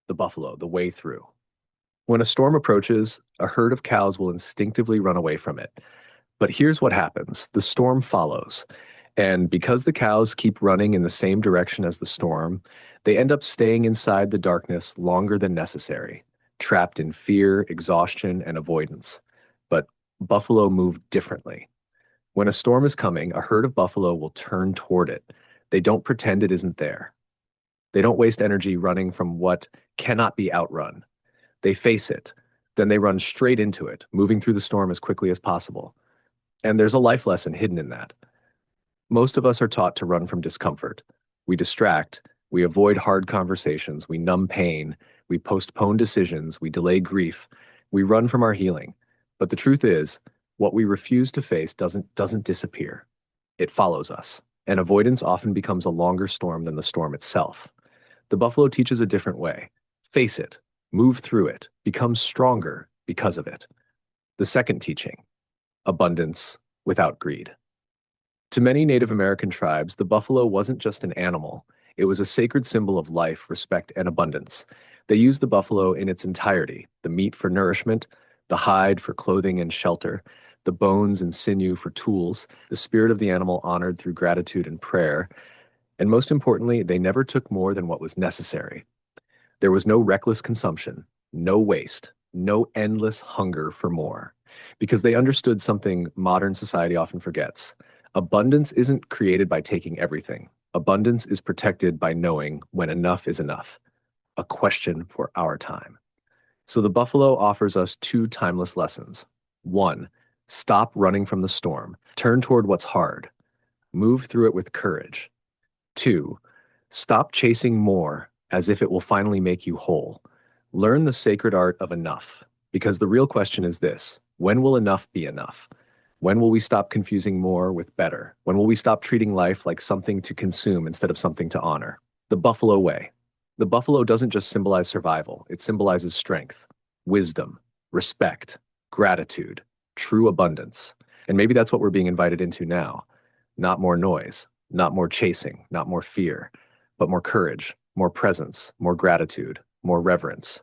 the buffalo, the way through. When a storm approaches, a herd of cows will instinctively run away from it. But here's what happens: the storm follows. And because the cows keep running in the same direction as the storm, they end up staying inside the darkness longer than necessary, trapped in fear, exhaustion, and avoidance. But buffalo move differently. When a storm is coming, a herd of buffalo will turn toward it. They don't pretend it isn't there. They don't waste energy running from what cannot be outrun. They face it. Then they run straight into it, moving through the storm as quickly as possible. And there's a life lesson hidden in that. Most of us are taught to run from discomfort. We distract, we avoid hard conversations, we numb pain, we postpone decisions, we delay grief, we run from our healing. But the truth is, what we refuse to face doesn't disappear. It follows us, and avoidance often becomes a longer storm than the storm itself. The buffalo teaches a different way. Face it, move through it, become stronger because of it. The second teaching: abundance without greed. To many Native American tribes, the buffalo wasn't just an animal. It was a sacred symbol of life, respect, and abundance. They used the buffalo in its entirety: the meat for nourishment, the hide for clothing and shelter, the bones and sinew for tools, the spirit of the animal honored through gratitude and prayer. And most importantly, they never took more than what was necessary. There was no reckless consumption, no waste, no endless hunger for more, because they understood something modern society often forgets. Abundance isn't created by taking everything. Abundance is protected by knowing when enough is enough. A question for our time. So the buffalo offers us two timeless lessons. One, stop running from the storm. Turn toward what's hard. Move through it with courage. Two, stop chasing more as if it will finally make you whole. Learn the sacred art of enough, because the real question is this: when will enough be enough? When will we stop confusing more with better? When will we stop treating life like something to consume instead of something to honor? The buffalo way. The buffalo doesn't just symbolize survival, it symbolizes strength, wisdom, respect, gratitude, true abundance. And maybe that's what we're being invited into now. Not more noise, not more chasing, not more fear, but more courage, more presence, more gratitude, more reverence.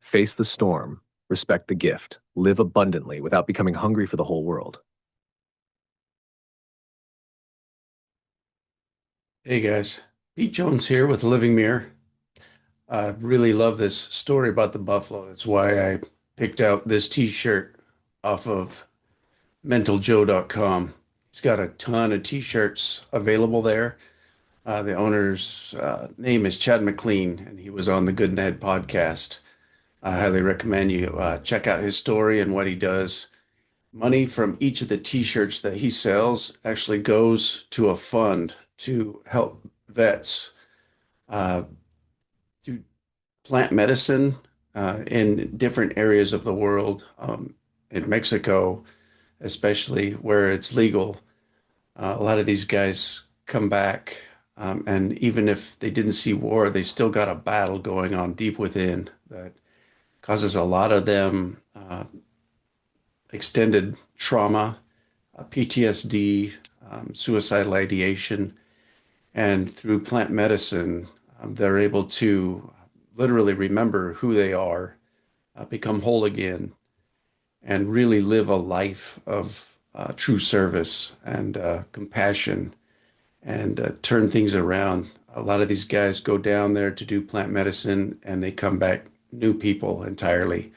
Face the storm, respect the gift, live abundantly without becoming hungry for the whole world. Hey guys, Pete Jones here with Living Mirror. I really love this story about the buffalo. That's why I picked out this t-shirt off of mentaljoe.com. He's got a ton of t-shirts available there. The owner's name is Chad McLean, and he was on the Good and the Head podcast. I highly recommend you check out his story and what he does. Money from each of the t-shirts that he sells actually goes to a fund to help vets uh, do plant medicine in different areas of the world, in Mexico, especially where it's legal. A lot of these guys come back, and even if they didn't see war, they still got a battle going on deep within that causes a lot of them extended trauma, PTSD, suicidal ideation. And through plant medicine, they're able to literally remember who they are, become whole again, and really live a life of true service and compassion and turn things around. A lot of these guys go down there to do plant medicine and they come back new people entirely.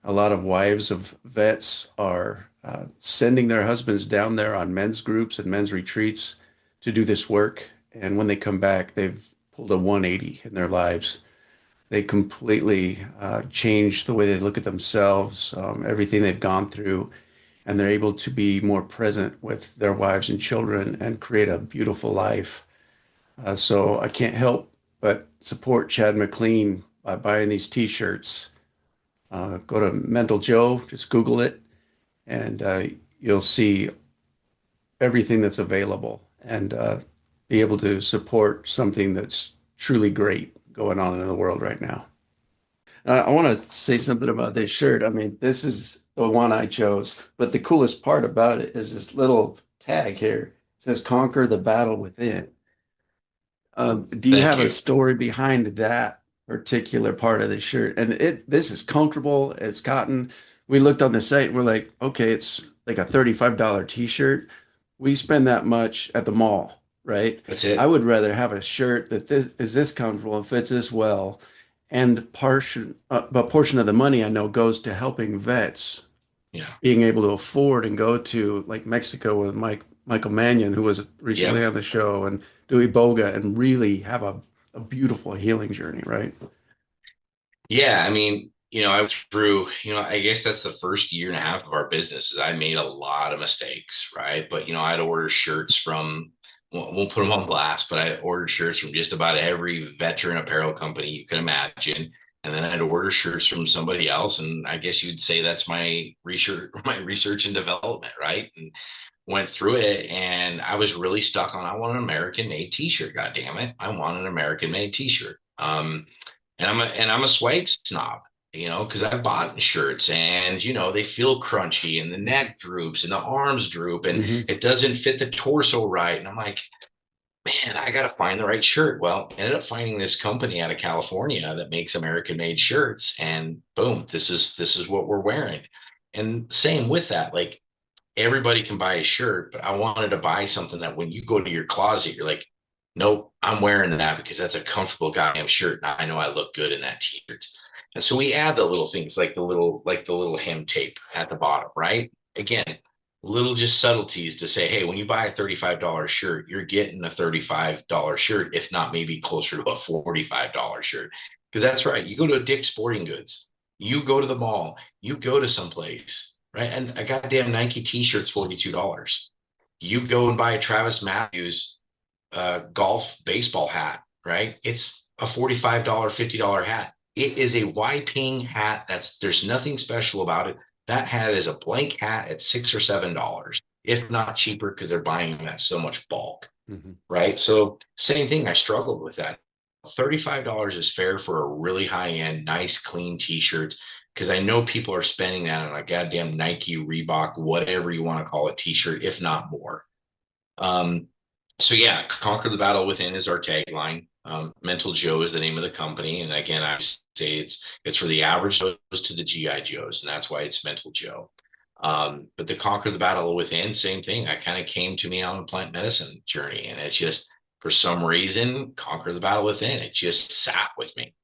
A lot of wives of vets are sending their husbands down there on men's groups and men's retreats to do this work. And when they come back, they've pulled a 180 in their lives. They completely change the way they look at themselves, everything they've gone through, and they're able to be more present with their wives and children and create a beautiful life. So I can't help but support Chad McLean by buying these t-shirts. Go to Mental Joe, just Google it, and you'll see everything that's available and be able to support something that's truly great going on in the world right now. I want to say something about this shirt. I mean, this is the one I chose, but the coolest part about it is this little tag here. It says "Conquer the battle within." Do you Thank have a you. story behind that particular part of the shirt. And this is comfortable. It's cotton. We looked on the site and we're like, okay, it's like a $35 t-shirt. We spend that much at the mall, right? That's I it. would rather have a shirt that this is this comfortable and fits this well. And a portion of the money I know goes to helping vets Yeah. being able to afford and go to like Mexico with Michael Mannion, who was recently Yep. on the show, and Dewey Boga, and really have a beautiful healing journey, right? Yeah, I mean, I went through, I guess that's the first year and a half of our business is I made a lot of mistakes, right? But, I'd order shirts from, won't put them on blast, but I ordered shirts from just about every veteran apparel company you can imagine. And then I'd order shirts from somebody else. And I guess you'd say that's my research and development, right? And went through it and I was really stuck on I want an American made t-shirt. God damn it. I want an American made t-shirt. And I'm a swag snob, because I've bought shirts and they feel crunchy and the neck droops and the arms droop and Hmm. it doesn't fit the torso right. And I'm like, man, I gotta find the right shirt. Well, I ended up finding this company out of California that makes American made shirts, and boom, this is what we're wearing. And same with that, like everybody can buy a shirt, but I wanted to buy something that when you go to your closet, you're like, nope, I'm wearing that because that's a comfortable goddamn shirt. And I know I look good in that t-shirt. And so we add the little things like the little hem tape at the bottom, right? Again, little just subtleties to say, hey, when you buy a $35 shirt, you're getting a $35 shirt, if not maybe closer to a $45 shirt. Because that's right. You go to a Dick's Sporting Goods, you go to the mall, you go to someplace, right? And a goddamn Nike t-shirt's $42. You go and buy a Travis Matthews golf baseball hat, right? It's a $45, $50 hat. It is a Yping hat. There's nothing special about it. That hat is a blank hat at $6 or $7, if not cheaper, because they're buying them at so much bulk, Hmm. right? So same thing. I struggled with that. $35 is fair for a really high end, nice, clean t-shirt because I know people are spending that on a goddamn Nike, Reebok, whatever you want to call it, t-shirt, if not more. Um, so yeah, conquer the battle within is our tagline. Mental Joe is the name of the company, and again, I say it's for the average Joes to the GI Joes, and that's why it's Mental Joe. But the conquer the battle within, same thing. I kind of came to me on a plant medicine journey, and it's just for some reason conquer the battle within. It just sat with me.